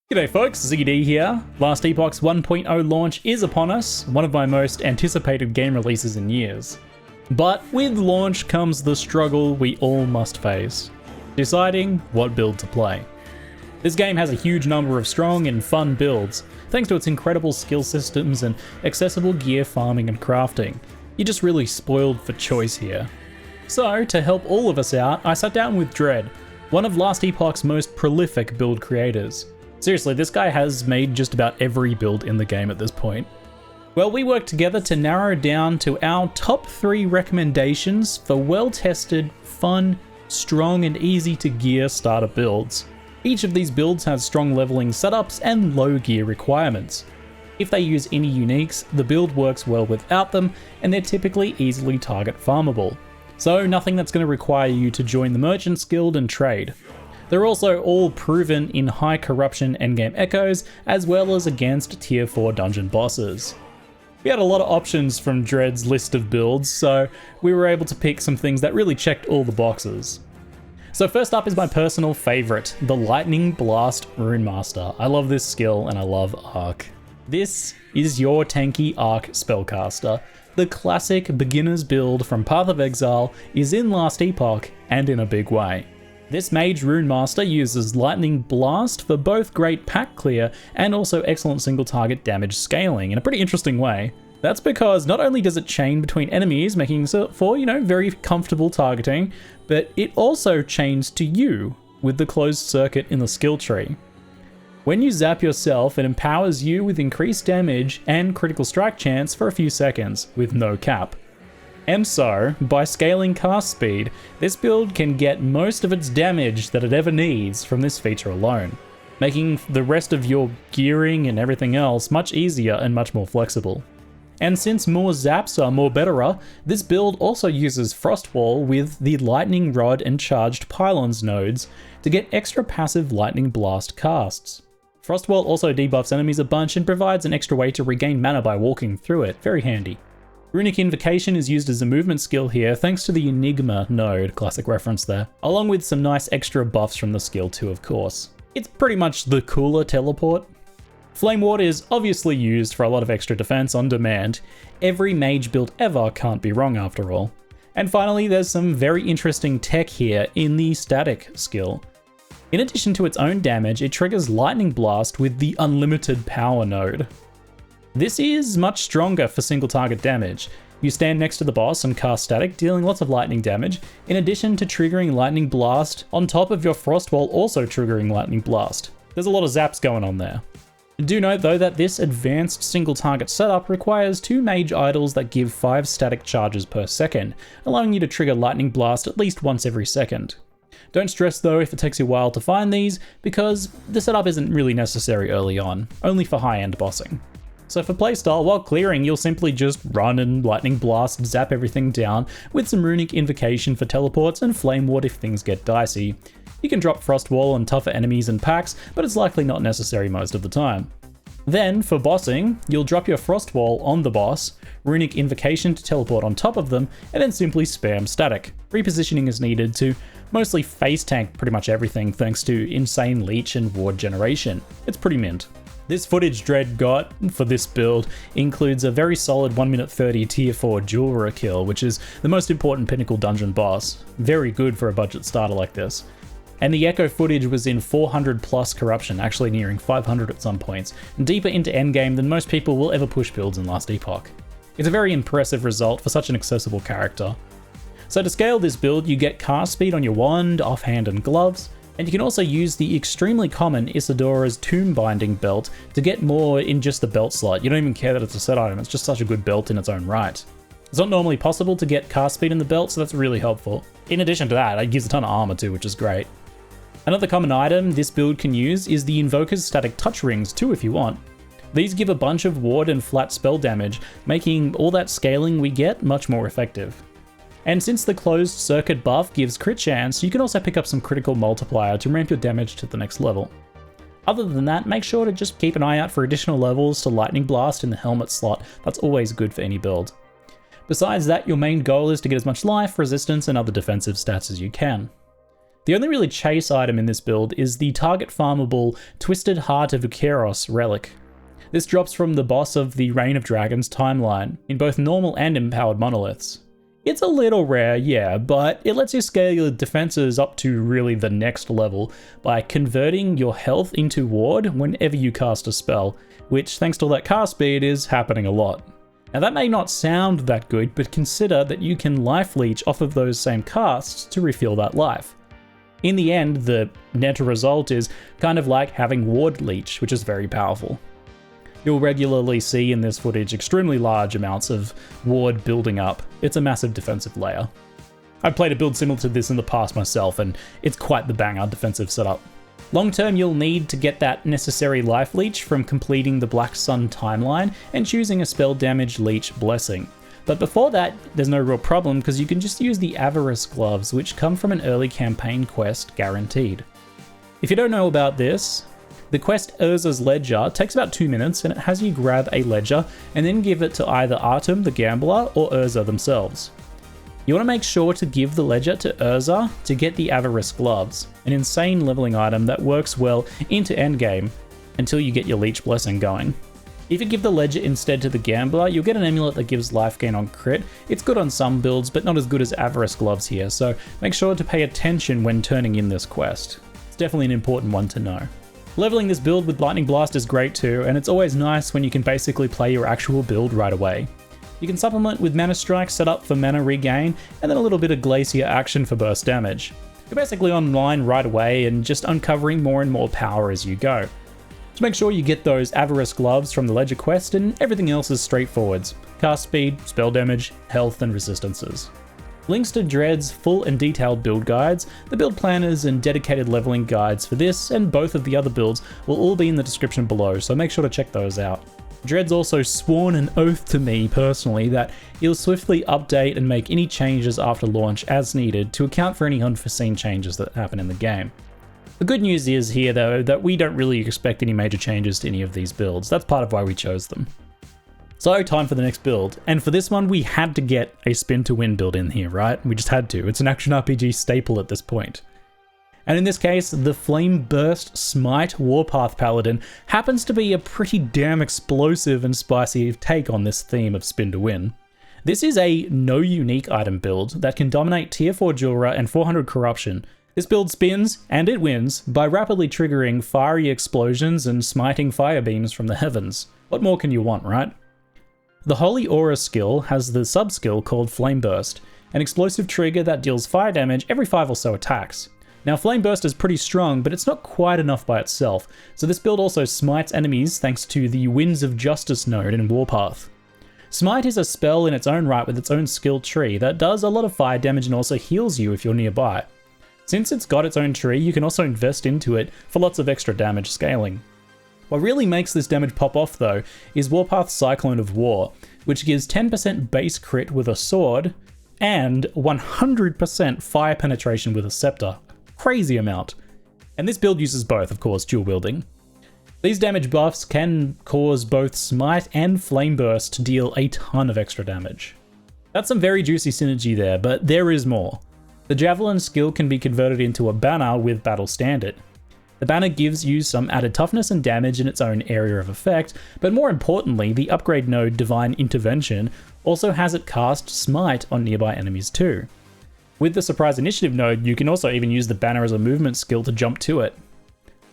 G'day folks, ZiggyD here. Last Epoch's 1.0 launch is upon us, one of my most anticipated game releases in years. But with launch comes the struggle we all must face, deciding what build to play. This game has a huge number of strong and fun builds, thanks to its incredible skill systems and accessible gear farming and crafting. You're just really spoiled for choice here. So, to help all of us out, I sat down with Dread, one of Last Epoch's most prolific build creators. Seriously, this guy has made just about every build in the game at this point. Well, we worked together to narrow down to our top 3 recommendations for well-tested, fun, strong and easy to gear starter builds. Each of these builds has strong leveling setups and low gear requirements. If they use any uniques, the build works well without them, and they're typically easily target farmable. So nothing that's going to require you to join the Merchants Guild and trade. They're also all proven in high corruption endgame echoes, as well as against tier 4 dungeon bosses. We had a lot of options from Dread's list of builds, so we were able to pick some things that really checked all the boxes. So first up is my personal favourite, the Lightning Blast RUNEMASTER. I love this skill and I love Arc. This is your Tanky Arc Spellcaster. The classic beginner's build from Path of Exile is in Last Epoch, and in a big way. This MAGE RUNEMASTER uses Lightning Blast for both great pack clear and also excellent single target damage scaling in a pretty interesting way. That's because not only does it chain between enemies, making for, very comfortable targeting, but it also chains to you with the closed circuit in the skill tree. When you zap yourself, it empowers you with increased damage and critical strike chance for a few seconds, with no cap. And so, by scaling cast speed, this build can get most of its damage that it ever needs from this feature alone, making the rest of your gearing and everything else much easier and much more flexible. And since more zaps are more betterer, this build also uses Frostwall with the Lightning Rod and Charged Pylons nodes to get extra passive Lightning Blast casts. Frostwall also debuffs enemies a bunch and provides an extra way to regain mana by walking through it, very handy. Runic Invocation is used as a movement skill here thanks to the Enigma node, classic reference there, along with some nice extra buffs from the skill too, of course. It's pretty much the cooler teleport. Flame Ward is obviously used for a lot of extra defense on demand. Every mage build ever can't be wrong after all. And finally, there's some very interesting tech here in the static skill. In addition to its own damage, it triggers Lightning Blast with the Unlimited Power node. This is much stronger for single target damage. You stand next to the boss and cast static, dealing lots of lightning damage, in addition to triggering Lightning Blast on top of your Frostwall also triggering Lightning Blast. There's a lot of zaps going on there. Do note though that this advanced single target setup requires 2 mage idols that give 5 static charges per second, allowing you to trigger Lightning Blast at least once every second. Don't stress though if it takes you a while to find these, because the setup isn't really necessary early on, only for high-end bossing. So for playstyle, while clearing, you'll simply just run and Lightning Blast, zap everything down, with some Runic Invocation for teleports and Flame Ward if things get dicey. You can drop Frostwall on tougher enemies and packs, but it's likely not necessary most of the time. Then, for bossing, you'll drop your Frostwall on the boss, Runic Invocation to teleport on top of them, and then simply spam static. Repositioning is needed to mostly face tank pretty much everything thanks to insane Leech and ward generation. It's pretty mint. This footage Dread got for this build includes a very solid 1 minute 30 tier 4 Jeweler kill, which is the most important pinnacle dungeon boss. Very good for a budget starter like this. And the echo footage was in 400 plus corruption, actually nearing 500 at some points, and deeper into endgame than most people will ever push builds in Last Epoch. It's a very impressive result for such an accessible character. So to scale this build, you get cast speed on your wand, offhand and gloves, and you can also use the extremely common Isidora's Tomb Binding belt to get more in just the belt slot. You don't even care that it's a set item, it's just such a good belt in its own right. It's not normally possible to get cast speed in the belt, so that's really helpful. In addition to that, it gives a ton of armor too, which is great. Another common item this build can use is the Invoker's Static Touch Rings too if you want. These give a bunch of ward and flat spell damage, making all that scaling we get much more effective. And since the closed circuit buff gives crit chance, you can also pick up some critical multiplier to ramp your damage to the next level. Other than that, make sure to just keep an eye out for additional levels to Lightning Blast in the helmet slot. That's always good for any build. Besides that, your main goal is to get as much life, resistance, and other defensive stats as you can. The only really chase item in this build is the target farmable Twisted Heart of Ukeros relic. This drops from the boss of the Reign of Dragons timeline, in both normal and empowered monoliths. It's a little rare, yeah, but it lets you scale your defenses up to really the next level by converting your health into ward whenever you cast a spell, which thanks to all that cast speed is happening a lot. Now that may not sound that good, but consider that you can life leech off of those same casts to refill that life. In the end, the net result is kind of like having ward leech, which is very powerful. You'll regularly see in this footage extremely large amounts of ward building up. It's a massive defensive layer. I've played a build similar to this in the past myself, and it's quite the banger defensive setup. Long term, you'll need to get that necessary life leech from completing the Black Sun timeline and choosing a spell damage leech blessing. But before that, there's no real problem because you can just use the Avarice gloves, which come from an early campaign quest guaranteed. If you don't know about this, the quest Urza's Ledger takes about 2 minutes and it has you grab a ledger and then give it to either Artem the Gambler or Urza themselves. You want to make sure to give the ledger to Urza to get the Avarice gloves, an insane leveling item that works well into endgame until you get your Leech Blessing going. If you give the ledger instead to the Gambler, you'll get an amulet that gives life gain on crit. It's good on some builds, but not as good as Avarice gloves here, so make sure to pay attention when turning in this quest. It's definitely an important one to know. Leveling this build with Lightning Blast is great too, and it's always nice when you can basically play your actual build right away. You can supplement with Mana Strike set up for mana regain, and then a little bit of Glacier action for burst damage. You're basically online right away and just uncovering more and more power as you go. So make sure you get those Avarice gloves from the Ledger quest, and everything else is straightforwards. Cast speed, spell damage, health, and resistances. Links to Dread's full and detailed build guides, the build planners and dedicated leveling guides for this and both of the other builds will all be in the description below, so make sure to check those out. Dread's also sworn an oath to me personally that he'll swiftly update and make any changes after launch as needed to account for any unforeseen changes that happen in the game. The good news is here though that we don't really expect any major changes to any of these builds. That's part of why we chose them. So time for the next build, and for this one we had to get a spin to win build in here, right? We just had to. It's an action RPG staple at this point. And in this case, the Flame Burst Smite Warpath Paladin happens to be a pretty damn explosive and spicy take on this theme of spin to win. This is a no unique item build that can dominate tier 4 Jura and 400 corruption. This build spins, and it wins, by rapidly triggering fiery explosions and smiting fire beams from the heavens. What more can you want, right? The Holy Aura skill has the sub-skill called Flame Burst, an explosive trigger that deals fire damage every 5 or so attacks. Now Flame Burst is pretty strong, but it's not quite enough by itself, so this build also smites enemies thanks to the Winds of Justice node in Warpath. Smite is a spell in its own right with its own skill tree that does a lot of fire damage and also heals you if you're nearby. Since it's got its own tree, you can also invest into it for lots of extra damage scaling. What really makes this damage pop off though is Warpath's Cyclone of War, which gives 10% base crit with a sword and 100% fire penetration with a scepter. Crazy amount. And this build uses both, of course, dual wielding. These damage buffs can cause both Smite and Flame Burst to deal a ton of extra damage. That's some very juicy synergy there, but there is more. The Javelin skill can be converted into a banner with Battle Standard. The banner gives you some added toughness and damage in its own area of effect, but more importantly, the upgrade node Divine Intervention also has it cast Smite on nearby enemies too. With the Surprise Initiative node, you can also even use the banner as a movement skill to jump to it.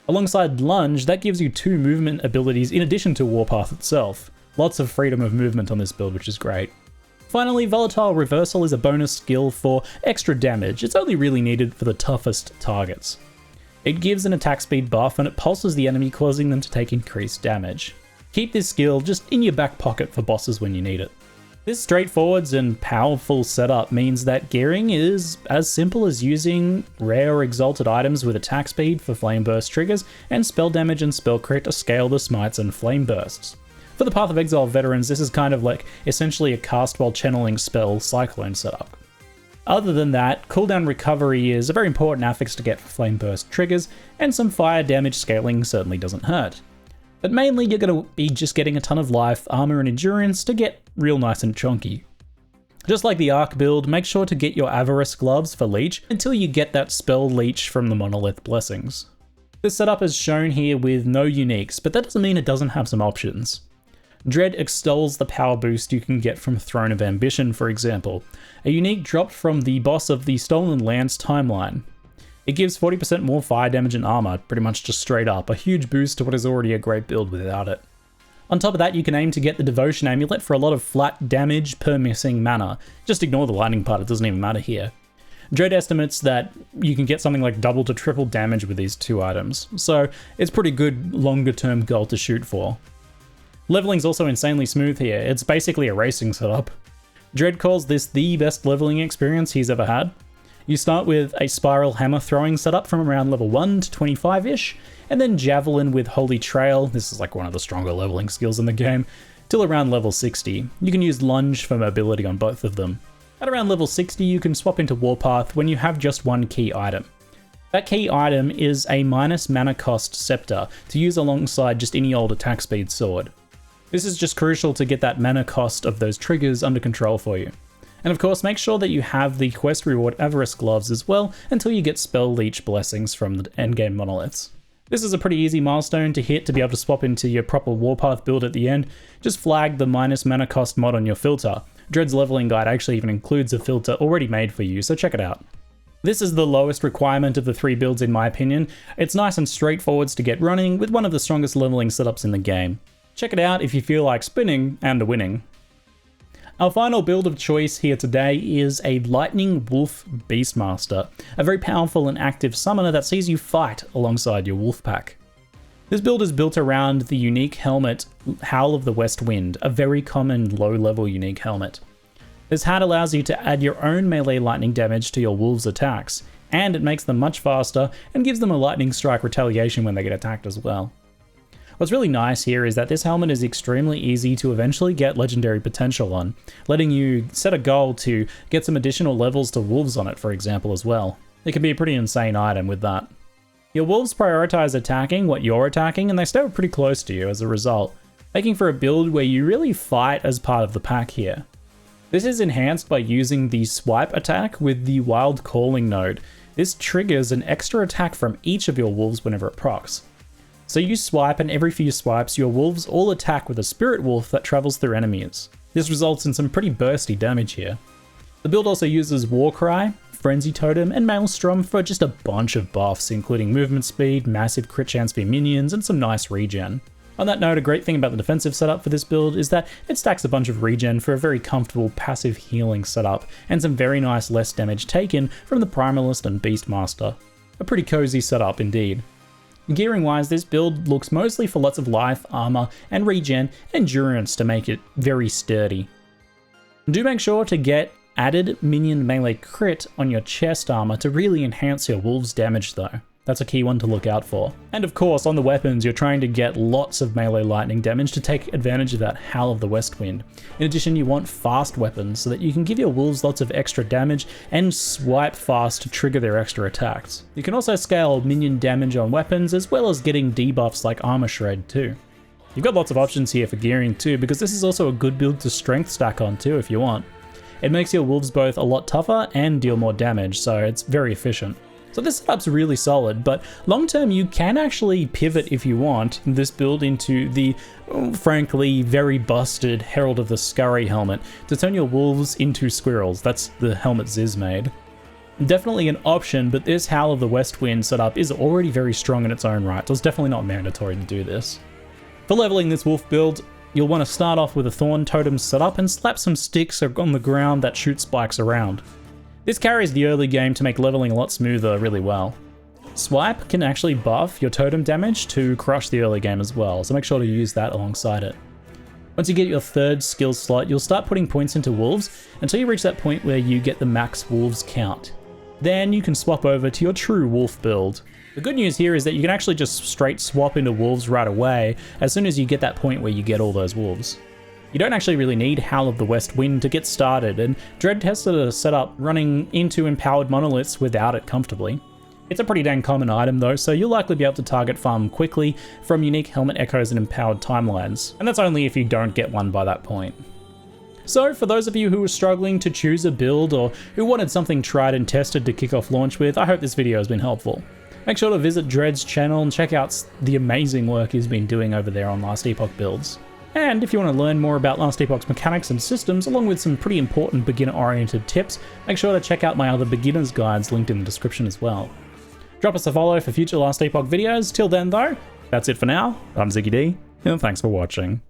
Alongside Lunge, that gives you 2 movement abilities in addition to Warpath itself. Lots of freedom of movement on this build, which is great. Finally, Volatile Reversal is a bonus skill for extra damage. It's only really needed for the toughest targets. It gives an attack speed buff and it pulses the enemy, causing them to take increased damage. Keep this skill just in your back pocket for bosses when you need it. This straightforward and powerful setup means that gearing is as simple as using rare or exalted items with attack speed for flame burst triggers and spell damage and spell crit to scale the smites and flame bursts. For the Path of Exile veterans, this is kind of like essentially a cast while channeling spell Cyclone setup. Other than that, cooldown recovery is a very important affix to get for flame burst triggers, and some fire damage scaling certainly doesn't hurt. But mainly you're going to be just getting a ton of life, armor, and endurance to get real nice and chunky. Just like the Arc build, make sure to get your Avarice gloves for Leech until you get that spell Leech from the Monolith Blessings. This setup is shown here with no uniques, but that doesn't mean it doesn't have some options. Dread extols the power boost you can get from Throne of Ambition, for example, a unique dropped from the boss of the Stolen Lance timeline. It gives 40% more fire damage and armor, pretty much just straight up, a huge boost to what is already a great build without it. On top of that, you can aim to get the Devotion Amulet for a lot of flat damage per missing mana. Just ignore the lightning part, it doesn't even matter here. Dread estimates that you can get something like double to triple damage with these two items, so it's pretty good longer term goal to shoot for. Leveling's also insanely smooth here, it's basically a racing setup. Dread calls this the best leveling experience he's ever had. You start with a Spiral Hammer throwing setup from around level 1 to 25-ish, and then Javelin with Holy Trail, this is like one of the stronger leveling skills in the game, till around level 60. You can use Lunge for mobility on both of them. At around level 60 you can swap into Warpath when you have just one key item. That key item is a minus mana cost Scepter to use alongside just any old attack speed sword. This is just crucial to get that mana cost of those triggers under control for you. And of course, make sure that you have the quest reward Avarice gloves as well until you get spell Leech blessings from the endgame monoliths. This is a pretty easy milestone to hit to be able to swap into your proper Warpath build at the end. Just flag the minus mana cost mod on your filter. Dread's leveling guide actually even includes a filter already made for you, so check it out. This is the lowest requirement of the three builds in my opinion. It's nice and straightforward to get running with one of the strongest leveling setups in the game. Check it out if you feel like spinning and winning. Our final build of choice here today is a Lightning Wolf Beastmaster, a very powerful and active summoner that sees you fight alongside your Wolfpack. This build is built around the unique helmet Howl of the West Wind, a very common low-level unique helmet. This hat allows you to add your own melee lightning damage to your wolves' attacks, and it makes them much faster and gives them a lightning strike retaliation when they get attacked as well. What's really nice here is that this helmet is extremely easy to eventually get legendary potential on, letting you set a goal to get some additional levels to wolves on it, for example, as well. It can be a pretty insane item with that. Your wolves prioritize attacking what you're attacking, and they stay pretty close to you as a result, making for a build where you really fight as part of the pack here. This is enhanced by using the swipe attack with the Wild Calling node. This triggers an extra attack from each of your wolves whenever it procs. So you swipe, and every few swipes, your wolves all attack with a Spirit Wolf that travels through enemies. This results in some pretty bursty damage here. The build also uses Warcry, Frenzy Totem, and Maelstrom for just a bunch of buffs, including movement speed, massive crit chance for your minions, and some nice regen. On that note, a great thing about the defensive setup for this build is that it stacks a bunch of regen for a very comfortable passive healing setup, and some very nice less damage taken from the Primalist and Beastmaster. A pretty cozy setup indeed. Gearing wise, this build looks mostly for lots of life, armor, and regen, and endurance to make it very sturdy. Do make sure to get added minion melee crit on your chest armor to really enhance your wolves damage though. That's a key one to look out for. And of course, on the weapons, you're trying to get lots of melee lightning damage to take advantage of that Howl of the West Wind. In addition, you want fast weapons so that you can give your wolves lots of extra damage and swipe fast to trigger their extra attacks. You can also scale minion damage on weapons as well as getting debuffs like Armor Shred too. You've got lots of options here for gearing too, because this is also a good build to strength stack on too if you want. It makes your wolves both a lot tougher and deal more damage, so it's very efficient. So this setup's really solid, but long term you can actually pivot if you want this build into the, frankly, very busted Herald of the Scurry helmet to turn your wolves into squirrels. That's the helmet Ziz made. Definitely an option, but this Howl of the West Wind setup is already very strong in its own right, so it's definitely not mandatory to do this. For leveling this wolf build, you'll want to start off with a Thorn Totem setup and slap some sticks on the ground that shoot spikes around. This carries the early game to make leveling a lot smoother really well. Swipe can actually buff your totem damage to crush the early game as well, so make sure to use that alongside it. Once you get your third skill slot, you'll start putting points into wolves until you reach that point where you get the max wolves count. Then you can swap over to your true wolf build. The good news here is that you can actually just straight swap into wolves right away as soon as you get that point where you get all those wolves. You don't actually really need Howl of the West Wind to get started, and Dread tested a setup running into empowered monoliths without it comfortably. It's a pretty dang common item though, so you'll likely be able to target farm quickly from unique helmet echoes and empowered timelines, and that's only if you don't get one by that point. So for those of you who were struggling to choose a build or who wanted something tried and tested to kick off launch with, I hope this video has been helpful. Make sure to visit Dread's channel and check out the amazing work he's been doing over there on Last Epoch builds. And if you want to learn more about Last Epoch's mechanics and systems, along with some pretty important beginner-oriented tips, make sure to check out my other beginner's guides linked in the description as well. Drop us a follow for future Last Epoch videos. Till then though, that's it for now. I'm ZiggyD, and thanks for watching.